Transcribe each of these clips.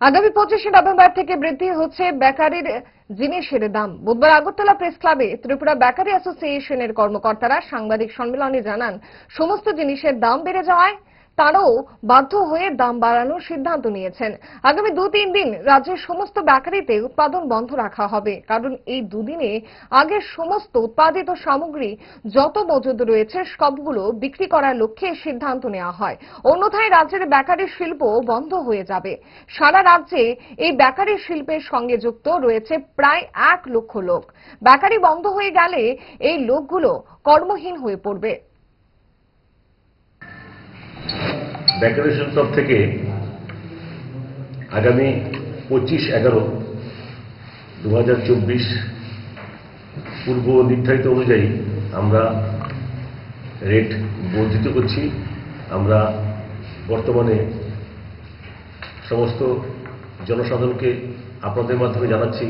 আগামী 25শে নভেম্বর থেকে বৃদ্ধি হচ্ছে বেকারির জিনিসের দাম। বুধবার আগরতলা প্রেস ক্লাবে ত্রিপুরা বেকারি অ্যাসোসিয়েশনের কর্মকর্তারা সাংবাদিক সম্মেলনে জানান, সমস্ত জিনিসের দাম বেড়ে যাওয়ায় তারাও বাধ্য হয়ে দাম বাড়ানোর সিদ্ধান্ত নিয়েছেন। আগামী 2-3 দিন রাজ্যের সমস্ত বেকারিতে উৎপাদন বন্ধ রাখা হবে, কারণ এই দুদিনে আগের সমস্ত উৎপাদিত সামগ্রী যত মজুদ রয়েছে সবগুলো বিক্রি করার লক্ষ্যে সিদ্ধান্ত নেওয়া হয়। অন্যথায় রাজ্যের বেকারি শিল্প বন্ধ হয়ে যাবে। সারা রাজ্যে এই বেকারি শিল্পের সঙ্গে যুক্ত রয়েছে প্রায় 1 লক্ষ লোক। বেকারি বন্ধ হয়ে গেলে এই লোকগুলো কর্মহীন হয়ে পড়বে। বেকারি শিল্প থেকে আগামী 25/11/2024 পূর্ব নির্ধারিত অনুযায়ী আমরা রেট বর্ধিত করছি। আমরা বর্তমানে সমস্ত জনসাধারণকে আপনাদের মাধ্যমে জানাচ্ছি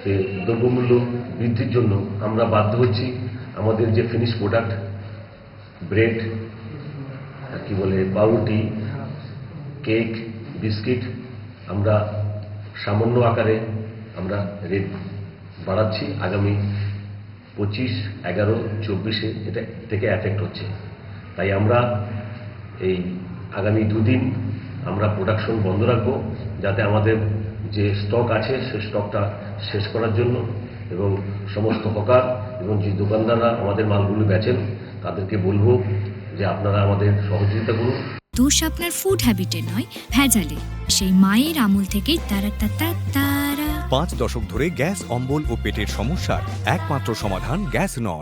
যে দ্রব্যমূল্য বৃদ্ধির জন্য আমরা বাধ্য হচ্ছি আমাদের যে ফিনিশ প্রোডাক্ট ব্রেড, কি বলে পাউরুটি, কেক, বিস্কিট, আমরা সামান্য আকারে আমরা রেট বাড়াচ্ছি। আগামী 25/11/24 এটা থেকে এফেক্ট হচ্ছে। তাই আমরা এই আগামী 2 দিন আমরা প্রোডাকশন বন্ধ রাখবো, যাতে আমাদের যে স্টক আছে সে স্টকটা শেষ করার জন্য, এবং সমস্ত হকার এবং যে দোকানদাররা আমাদের মালগুলো বেচেন তাদেরকে বলবো যে আপনারা আমাদের সহযোগিতা করুন। দোষ আপনার ফুড হ্যাবিটে নয়, ভেজালে। সেই মায়ের আমল থেকেই তারা 5 দশক ধরে গ্যাস, অম্বল ও পেটের সমস্যার একমাত্র সমাধান গ্যাস নল।